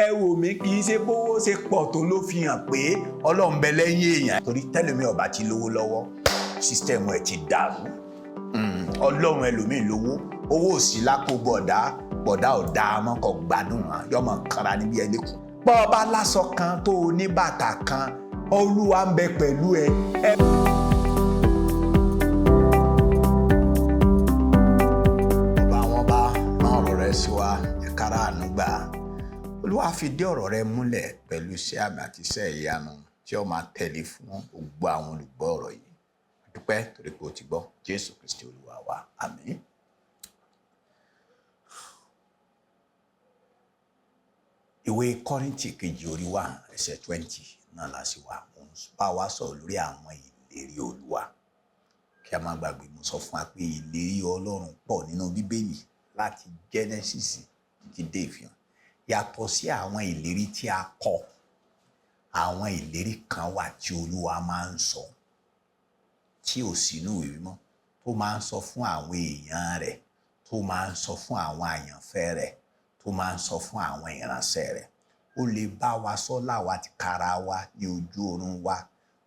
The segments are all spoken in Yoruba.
ẹ wò mí kì í ṣe bówó ṣe pọ̀ tó ló fi hàn pé Ọlọ́run bẹ lẹ́yìn èèyàn torí tẹ́lẹ̀mí ọba ti lówó lọ́wọ́ sísítẹ́ẹ̀mù ẹ̀ ti dàrú. Ọlọ́run ẹlòmíì lówó owó òsì lápò bọ̀dá ọ̀dà àmọ́ kò gbádùn hàn yọmọ kanra níbi ẹlẹ́kùn. bọ́ ọba lásọ kan tó o ní bàtà kan Olúwa ń bẹ pẹ̀lú ẹ. ọba àwọn bá náà ọ̀rọ̀ rẹ̀ sí wa ẹ̀kára àánú gbà. Olúwa fi dé ọ̀rọ̀ rẹ̀ múlẹ̀ pẹ̀lú iṣẹ́ àmì àti iṣẹ́ ìyanu tí ó máa tẹ̀lé fún gbogbo àwọn olùgbọ́ ọ̀rọ̀ yìí. Dúpẹ́ torí pé o ti gbọ́ Jésù Kristi Olúwa wa. Àmín. Ìwé Kọ́ríńtì kejì orí 1 ẹsẹ̀ 20 náà la sì wà. Mo bá wa sọ̀rọ̀ lórí àwọn ìlérí Olúwa. Kí a má gbàgbé mo sọ fún wa pé ìlérí Ọlọ́run pọ̀ nínú Bíbélì láti Genesis títí dé Ìfihàn. Yàtọ̀ sí àwọn ìlérí tí a kọ, àwọn ìlérí kan wà tí Olúwa máa ń sọ tí ò sínú ìwé mímọ́, tó máa ń sọ fún àwọn èèyàn rẹ̀, tó máa ń sọ fún àwọn àyànfẹ́ rẹ̀, tó máa ń sọ fún àwọn ìránṣẹ́ rẹ̀. Ó lè bá wa sọ láwa ti kára wa ní ojú oorun wa,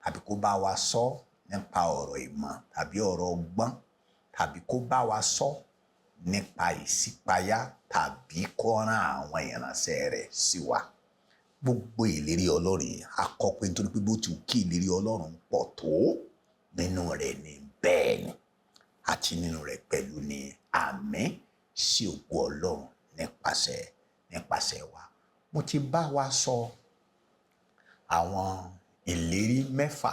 tàbí kó bá wa sọ nípa ọ̀rọ̀ ìmọ̀ tàbí ọ̀rọ̀ ọgbọ́n, tàbí kó bá wa sọ nípa ìṣípayá tàbí kó rán àwọn ìránṣẹ́ rẹ̀ sí wa. Gbogbo ìlérí Ọlọ́run a kọ pé nítorí pé bó ti wù kí ìlérí Ọlọ́run pọ̀ tó, nínú rẹ̀ ni bẹ́ẹ̀ ni àti nínú rẹ̀ pẹ̀lú ni àmín sí ògo Ọlọ́run nípasẹ̀ wa. Mo ti bá wa sọ àwọn ìlérí 6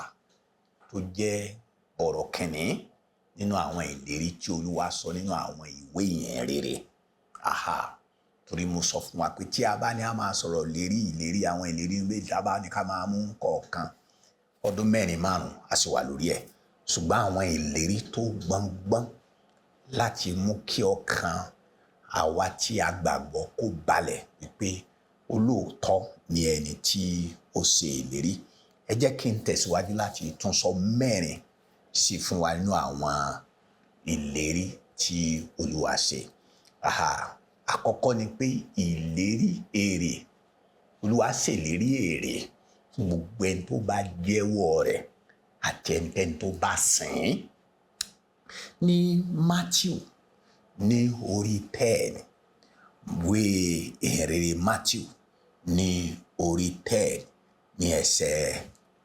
tó jẹ́ ọ̀rọ̀ kìíní nínú àwọn ìlérí tí Olúwa sọ nínú àwọn ìwé yẹn rere. Torí mo sọ fún wa pé tí a bá ní a máa sọ̀rọ̀ ìlérí àwọn ìlérí méjì, a bá ní ká máa mú kọ̀ọ̀kan ọdún 4-5 a sì wà lórí ẹ̀. Ṣùgbọ́n àwọn ìlérí tó gbọ̀ngbọ̀n láti mú kí ọkàn àwa tí a gbàgbọ́ kó balẹ̀ wípé olóòótọ́ ni ẹni tí ó ṣe ìlérí. Ẹ jẹ́ kí n tẹ̀síwájú láti tún sọ 4 sí fún wa nínú àwọn ìlérí tí Olúwa ṣe. Àkọ́kọ́ ni pé ìlérí èrè. Olúwa ṣèlérí èrè fún gbogbo ẹni tó bá jẹ́wọ́ rẹ̀ àti ẹni tó bá sìn. Ní Matthew ní orí 10, ìwé ìhìnrere Matthew ní orí 10 ní ẹsẹ̀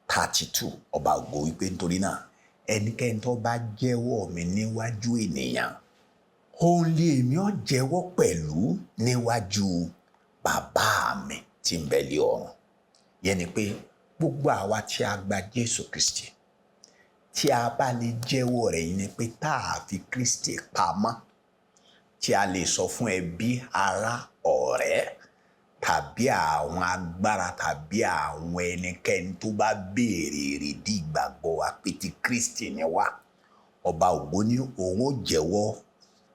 32, ọba ògo wípé nítorí náà ẹnikẹ́ni tó bá jẹ́wọ́ mi níwájú ènìyàn, òun lé èmi ó jẹ́wọ́ pẹ̀lú níwájú bàbá mi tí ń bẹ lé ọ̀run. Yẹn ni pé gbogbo àwa tí a gba Jésù Kristi, tí a bá lè jẹ́wọ́ rẹ̀, yìí ni pé tá a fi Kristi pamọ́, tí a lè sọ fún ẹbí, ará, ọ̀rẹ́ tàbí àwọn agbára tàbí àwọn ẹnikẹ́ni tó bá béèrè èrèdí ìgbàgbọ́ wa pé ti Kristi ni wá, ọba ògo ní òun ó jẹ́wọ́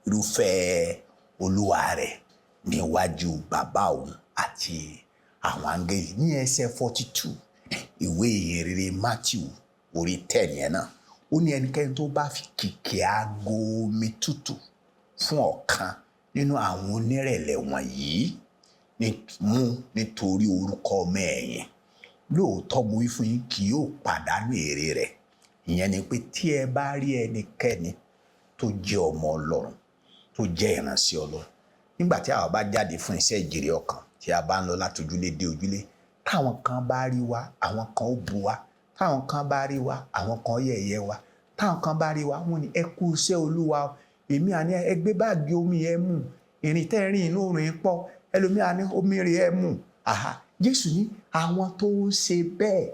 irúfẹ́ Olúwa rẹ̀ níwájú bàbá òun àti àwọn áńgẹ́lì. Ní ẹsẹ̀ 42 ìwé ìhìnrere Matthew orí 10 yẹn náà, ó ní ẹnikẹ́ni tó bá fi kìkì aago omi tútù fún ọ̀kan nínú àwọn onírẹ̀lẹ̀ wọ̀nyí mú nítorí orúkọ ọmọ ẹ̀yìn, lóòótọ́ mo wí fún yín kì yóò pàdánù èrè rẹ̀. Ìyẹn ni pé tí ẹ bá rí ẹnikẹ́ni tó jẹ́ ọmọ Ọlọ́run, tó jẹ́ ìránṣẹ́ Ọlọ́run, nígbà tí àwa bá jáde fún iṣẹ́ ìjèrè ọkàn, tí a bá ń lọ láti ojúlé dé ojúlé, táwọn kan bá rí wa, àwọn kan ó bu wa, táwọn kan bá rí wa, àwọn kan yẹ̀yẹ́ wa, táwọn kan bá rí wa, wọ́n ní ẹ kú iṣẹ́ Olúwa, èmi àní ẹ gbé báàgì omi ẹ mú, ìrìn tẹ́ rìn inú òrìn pọ̀, ẹlòmíà ní omi rẹ̀ ẹ mú. Jésù ní àwọn tó ń ṣe bẹ́ẹ̀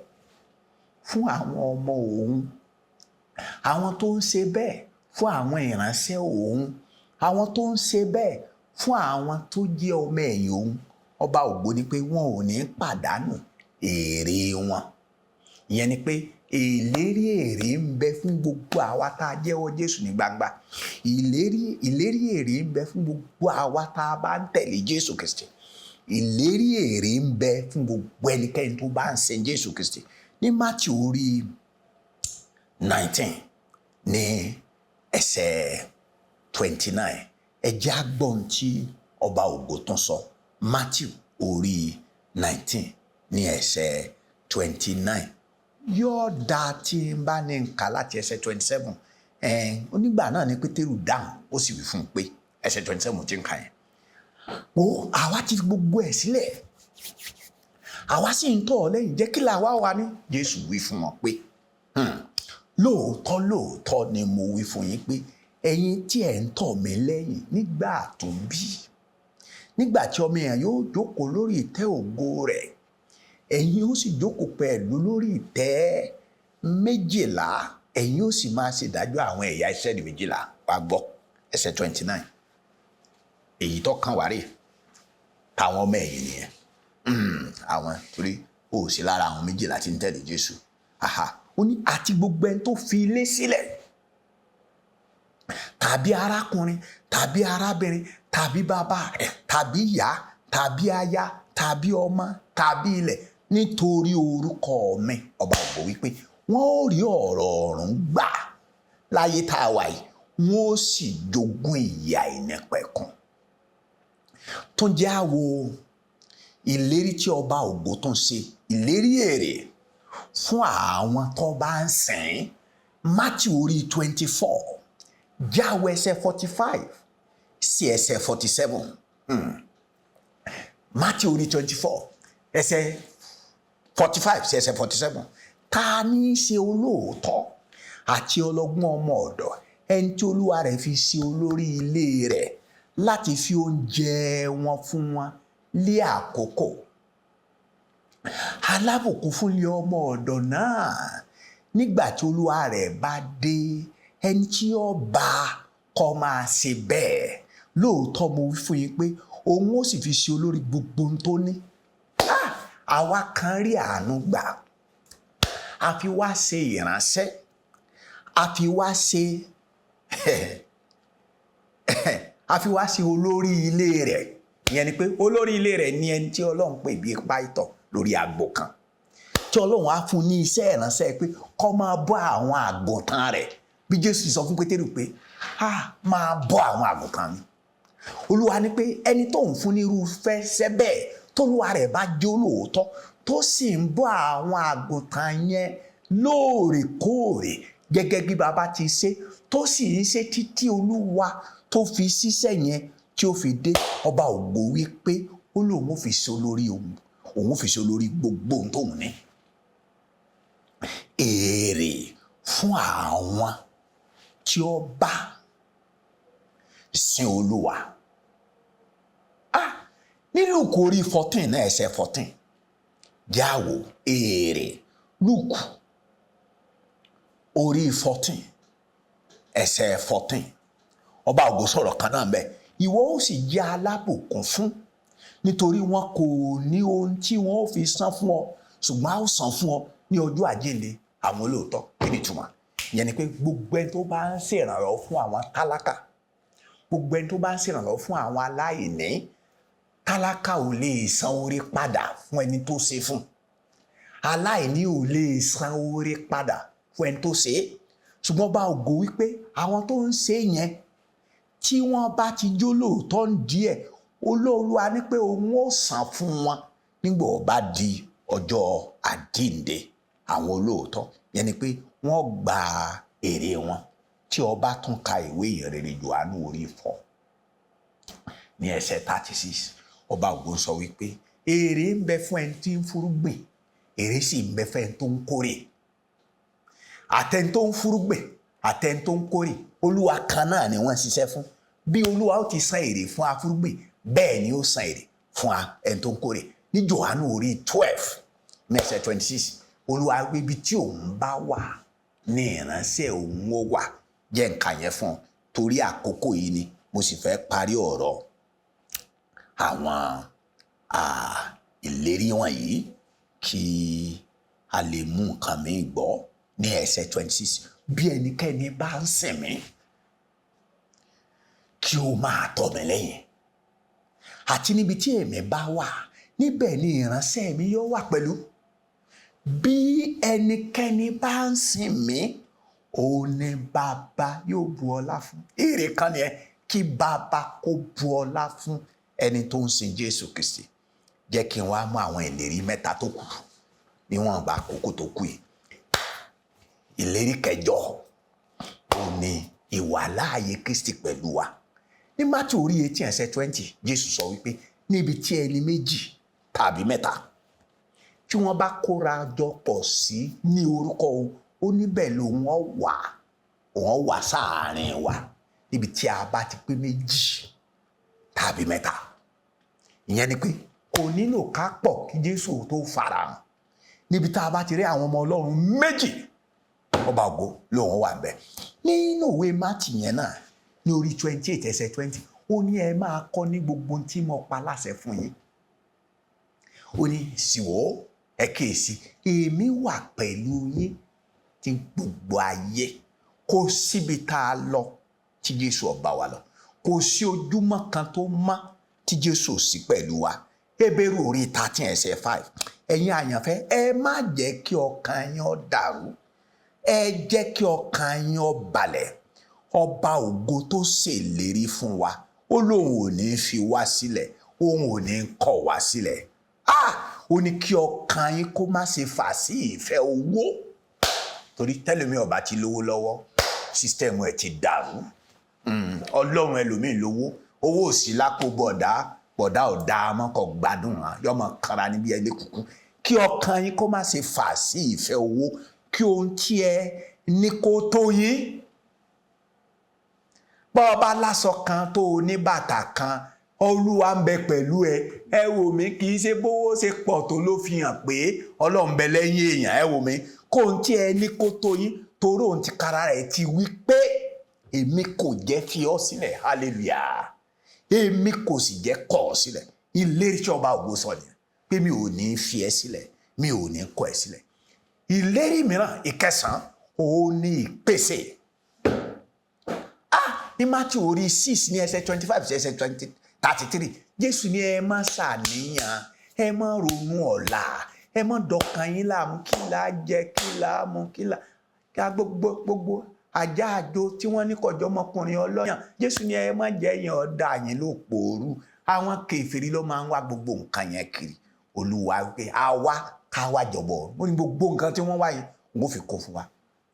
fún àwọn ọmọ òun, àwọn tó ń ṣe bẹ́ẹ̀ fún àwọn ìránṣẹ́ òun, àwọn tó ń ṣe bẹ́ẹ̀ fún àwọn tó jẹ́ ọmọ ẹ̀yìn òun, ọba ògo ni pé wọn ò ní pàdánù èrè wọn. Ìyẹn ni pé ìlérí èrè ń bẹ fún gbogbo àwa tá a jẹ́wọ́ Jésù ní gbangba. Ìlérí èrè ń bẹ fún gbogbo àwa tá a bá ń tẹ̀lé Jésù Kristi. Ìlérí èrè ń bẹ fún gbogbo ẹnikẹ́ni tó bá ń sin Jésù Kristi. Ní Mátíù orí 19 ní ẹsẹ̀ 29, ẹ jẹ́ á gbọ́ ohun tí ọba ògo tún sọ. Mátíù orí 19 ní ẹsẹ̀ 29 yóò dá tí n bá ní nǹka láti ẹsẹ̀ 27 onígbà náà ni Pétérù dáhùn ó sì wí fún un pé ẹsẹ̀ 27 tí ń kà yẹn o àwa ti gbogbo ẹ̀ sílẹ̀ àwa sì ń tọ̀ ọ́ lẹ́yìn jẹ́ kí làwa wà ní. Jésù wí fún wọn pé lóòótọ́ ni mo wí fún yín pé ẹ̀yin tí ẹ̀ ń tọ̀ mí lẹ́yìn nígbà tó bí nígbà tí ọmọ èèyàn yóò jókòó lórí ìtẹ́ ògo rẹ̀ ẹ̀yin ó sì jókòó pẹ̀lú lórí ìtẹ́ méjìlá ẹ̀yin ó sì máa ṣèdájọ́ àwọn ẹ̀yà Ísírẹ́lì méjìlá wá gbọ́ ẹsẹ̀ 29 èyí tó kàn wá rè táwọn ọmọ ẹ̀yìn nìyẹn àwọn torí ó sì lára àwọn méjìlá tí ń tẹ̀lé Jésù ó ní àti gbogbo ẹni tó fi ilé sílẹ̀ tàbí arákùnrin tàbí arábìnrin tàbí bàbá rẹ̀ tàbí ìyá tàbí aya tàbí ọmọ tàbí ilẹ̀ nítorí orúkọ mi ọba ògbó wípé wọn ò rí ọ̀rọ̀ ọ̀run gbà láyé tá a wà yìí wọn ó sì jogún ìyà ìnípẹ̀kun. tó ń jẹ́ àwo ìlérí tí ọba ògbó tó ń ṣe ìlérí èrè fún àwọn tó bá ń sìn. Mátíù orí 24 jáwé ẹsẹ̀ 45 sí ẹsẹ̀ 47. Mátíù orí 24 ẹsẹ̀ 45 sí ẹsẹ̀ 47. Ta ní í ṣe olóòótọ́ àti ọlọ́gbọ́n ọmọ ọ̀dọ̀ ẹni tí olúwa rẹ̀ fi ṣe olórí ilé rẹ̀ láti fi oúnjẹ wọn fún wọn lé àkókò. Alábùkún fún ilé ọmọ ọ̀dọ̀ náà nígbà tí olúwa rẹ̀ bá dé ẹni tí ó bá kọ́ máa ṣe bẹ́ẹ̀. Lóòótọ́ mo wí fún yín pé òun ó sì fi ṣe olórí gbogbo ohun tó ní. Àwa kan rí àánú gbà a fi wá ṣe ìránṣẹ́ a fi wá ṣe olórí ilé rẹ̀. Ìyẹn ni pé olórí ilé rẹ̀ ni ẹni tí Ọlọ́run pè bí ipa ìtọ̀ lórí àgbò kan tí Ọlọ́run á fún ní iṣẹ́ ìránṣẹ́ pé kó máa bọ́ àwọn àgùntàn rẹ̀ bí Jésù sọ fún Pétérù pé máa bọ́ àwọn àgùntàn mi. Olúwa ní pé ẹni tó ń fún ní irúfẹ́ iṣẹ́ bẹ́ẹ̀ tólúwa rẹ̀ bá jẹ́ olóòótọ́ tó sì ń bọ́ àwọn àgùntàn yẹn lóòrèkóòrè gẹ́gẹ́ bí bàbá ti ṣe tó sì ń ṣe títí olúwa tó fi ṣiṣẹ́ yẹn tí ó fi dé. Ọba ògbó wí pé ó lóun ó fi ṣe olórí òun fi ṣe olórí gbogbo ohun tóun ní. Èrè fún àwọn tí ó bá sin olúwa. Ní Lúùkù orí 14 náà ẹsẹ̀ 14 jáwó èrè. Lúùkù orí 14 ẹsẹ̀ 14 ọba ògo sọ̀rọ̀ kan náà bẹ́ẹ̀. Ìwọ ó sì jẹ́ alábùkún fún nítorí wọn kò ní ohun tí wọn ó fi san fún ọ ṣùgbọ́n a ó san fún ọ ní ọjọ́ àjíǹde àwọn olóòótọ́. Kí ni ìtumọ̀? Ìyẹn ni pé gbogbo ẹni tó bá ń ṣèrànlọ́wọ́ fún àwọn tálákà gbogbo ẹni tó bá ń ṣèrànlọ́wọ́ fún àwọn aláìní tálákà ò lè san oore padà fún ẹni tó ṣe fún. Aláìní ò lè san oore padà fún ẹni tó ṣe. Ṣùgbọ́n Ọba ògo wípé àwọn tó ń ṣe yẹn tí wọ́n bá ti jó lóòótọ́ díẹ̀ Olúwa ní pé òun ó san fún wọn nígbà ó bá di ọjọ́ àjíǹde àwọn olóòótọ́. Yẹn ni pé wọ́n gba èrè wọn. Tí o bá tún ka ìwé ìrere Jòhánù orí 4 ní ẹsẹ̀ 36 Ọba ògo sọ wípé èrè ń bẹ fún ẹni tí ń fúrúgbìn èrè sì ń bẹ fún ẹni tó ń kórè. Àtẹni tó ń fúrúgbìn àtẹni tó ń kórè Olúwa kan náà ni wọ́n ṣiṣẹ́ fún. Bí Olúwa ó ti san èrè fún afúrúgbìn bẹ́ẹ̀ ni ó san èrè fún ẹni tó ń kórè. Ní Jòhánù orí 12 ní ẹsẹ̀ 26 Olúwa wí ibi tí òun bá wà ní ìránṣẹ́ òun ó wà. Jẹ́ nǹkan yẹn fún ọ torí àkókò yìí ni mo sì fẹ́ parí ọ̀rọ̀ àwọn ìlérí wọ̀nyí kí a lè mú nǹkan mi gbọ́. Ní ẹsẹ̀ 26 bí ẹnikẹ́ni bá ń sìn mí kí ó máa tọ̀ mí lẹ́yìn àti níbi tí èmi bá wà níbẹ̀ ni ìránṣẹ́ mi yóò wà pẹ̀lú. Bí ẹnikẹ́ni bá ń sìn mí òun ni bàbá yóò bu ọlá fún. Èrè kan ni kí bàbá kó bu ọlá fún ẹni tó ń sìn Jésù Kristi. jẹ́ kí n wá mú àwọn ìlérí mẹ́ta tó kù níwọ̀n ìgbà àkókò tó kù yìí. Ìlérí kẹjọ ó ní ìwàláàyè Kristi pẹ̀lú wa. Ní Mátíù orí 18 ẹsẹ̀ 20, Jésù sọ wípé níbi tí ẹni méjì tàbí mẹ́ta tí wọ́n bá kóra jọ pọ̀ sí ní orúkọ òun, ó níbẹ̀ lòun ó wà sáàárín wa. Níbi tí a bá ti pé méjì tàbí mẹ́ta. Ìyẹn ni pé kò nílò ká pọ̀ kí Jésù tó farahàn. Níbi tá a bá ti rí àwọn ọmọ Ọlọ́run méjì, ọba ògo lòun wà ńbẹ̀. Nínú ìwé Mátíù yẹn náà ní orí 28 ẹsẹ̀ 20, ó ní ẹ máa kọ́ ní gbogbo tí mo pa láṣẹ fún yín. Ó ní sì wò ẹ kíyèsí, èmi wà pẹ̀lú yín tí gbogbo ayé. Kò síbi tá a lọ tí Jésù ò bá wa lọ. Kò sí ojúmọ́ kan tó mọ́ tí Jésù ò sí pẹ̀lú wa. Hébérù orí 13 ẹsẹ̀ 5. Ẹ̀yin àyànfẹ́, ẹ má jẹ́ kí ọkàn yín ó dàrú. Ẹ jẹ́ kí ọkàn yín ó balẹ̀. Ọba ògo tó ṣèlérí fún wa, ó lóun ò ní fi wá sílẹ̀, òun ò ní kọ̀ wá sílẹ̀. Ó ní kí ọkàn yín kó má ṣe fà sí ìfẹ́ owó. Torí tẹ́lẹ̀mí ọba ti lówó lọ́wọ́, sísítẹ́ẹ̀mù ẹ̀ ti dàrú. Ọlọ́run ẹlòmíì lówó, owó ò sí lápò bọ̀dá ò dáa mọ́ kò gbádùn hàn, yọmọ kanra níbi ẹlẹ́kùkù. Kí ọkàn yín kó má ṣe fà sí ìfẹ́ owó, kí ohun tí ẹ ní kó tó yín. Bọ́ ọba lásọ kan tó o ní bàtà kan, Olúwa ń bẹ pẹ̀lú ẹ. Ẹ wò mí, kì í ṣe bówó ṣe pọ̀ tó ló fi hàn pé Ọlọ́run bẹ lẹ́yìn èèyàn. Ẹ wò mí, kó ohun tí ẹ ní kó tó yín, torí ohun tí kára rẹ̀ ti wí pé èmi kò jẹ́ fi ọ́ sílẹ̀. Hallelujah. Èmi kò sì jẹ́ kọ̀ ọ́ sílẹ̀. Ìlérí tí ọba ògo sọ nìyẹn, pé mi ò ní fi ẹ́ sílẹ̀, mi ò ní kọ̀ ẹ́ sílẹ̀. Ìlérí mìíràn, ìkẹsàn-án, ó ní ìpèsè. Ní Mátíù orí 6 ní ẹsẹ̀ 25 sí ẹsẹ̀ 33, Jésù ní ẹ má ṣàníyàn, ẹ má ronú ọ̀la, ẹ má dọkàn yín láàmú, kí la jẹ, kí la mu, kí gbogbo ajá àjò tí wọ́n ní kọjọ́ ọmọkùnrin ọlọ́yàn. Jésù ní ẹ má jẹ́ yẹn ọ̀dà yín ló pòórú. Àwọn kèfèrí ló máa ń wá gbogbo nǹkan yẹn kiri. Olúwa pé àwa ká wá jọ̀bọ̀. Ó ní gbogbo nǹkan tí wọ́n wá yìí, wọ́n fi kó fún wa.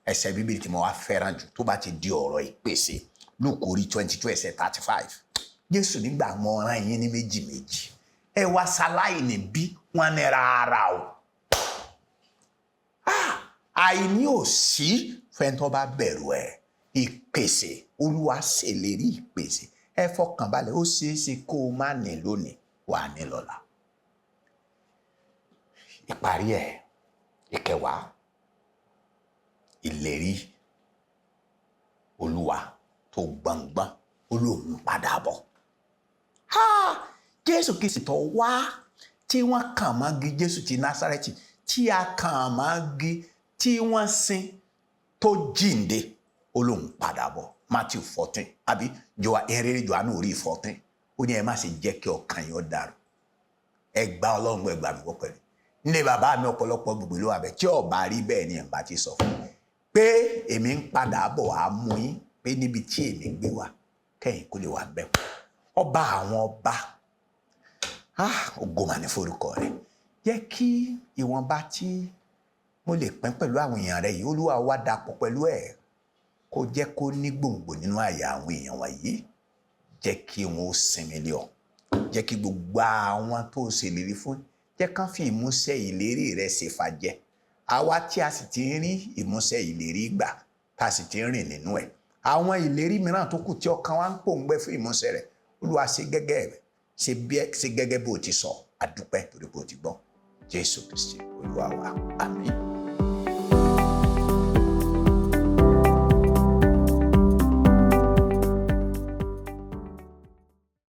Ẹsẹ̀ Bíbélì tí mo wá fẹ́ràn jù tó bá ti di ọ̀rọ̀ ìpèsè, Lúùkù orí 22 ẹsẹ̀ 35. Jésù nígbà mo rán yín ní méjì méjì, ẹ wá ṣaláìní bí wọ́n ní rárá o. Àìní ò sí fẹ́ni tó bá bẹ̀rù ẹ̀. Ìpèsè, Olúwa ṣèlérí ìpèsè. Ẹ fọkàn balẹ̀, ó ṣeé ṣe kó o má ní lónìí, wà ní lọ́la. Ìparí ẹ̀, ìkẹwàá, ìlérí Olúwa tó gbọ̀ngbọ̀n, Olóhùn padà bọ̀. Jésù Kristi tó wá tí wọ́n kàn mọ́gi, Jésù ti Násárẹ́tì tí a kàn mọ́gi, tí wọ́n sin, tó jíǹde, Olóhùn padà bọ̀. Mátíù 14 àbí ìrere Jòhánù orí 14. Ó ní ẹ má ṣe jẹ́ kí ọkàn yín ó dàrú. Ẹ gba Ọlọ́run gbọ́, ẹ gbà mí gbọ́ pẹ̀lú. Nílé bàbá mi ọ̀pọ̀lọpọ̀ gbogbo ló wà bẹ́ẹ̀. Tí ó bá rí bẹ́ẹ̀ ni ẹ̀ bá ti sọ fún mi pé èmi ń padà bọ̀ wá mú yín, pé níbi tí èmi gbé wà kẹ́yìn kó lè wà bẹ́ẹ̀. Ọba àwọn ọba, ògo mà ní forúkọ rẹ̀. Jẹ́ kí ìwọ̀nba tí mo lè pín pẹ̀lú àwọn èèyàn rẹ̀ yìí, Olúwa wá dàpọ̀ pẹ̀lú ẹ̀. Kó jẹ́ kó ní gbòǹgbò nínú àyà àwọn èèyàn wọ̀nyí. Jẹ́ kí wọn ó sinmi lé ọ. Jẹ́ kí gbogbo àwọn tó ṣèlérí fún, jẹ́ kán fi ìmúṣẹ ìlérí rẹ̀ ṣe fàjẹ́. Àwa tí a sì ti ń rí ìmúṣẹ ìlérí gbà, tá a sì ti ń rìn nínú ẹ̀. Àwọn ìlérí mìíràn tó kù tí ọkàn wa ń pòǹgbẹ fún ìmúṣẹ rẹ̀, Olúwa ṣe gẹ́gẹ́ bó ti sọ. A dúpẹ́ torí pé o ti gbọ́. Jésù Kristi Olúwa wa. Àmín.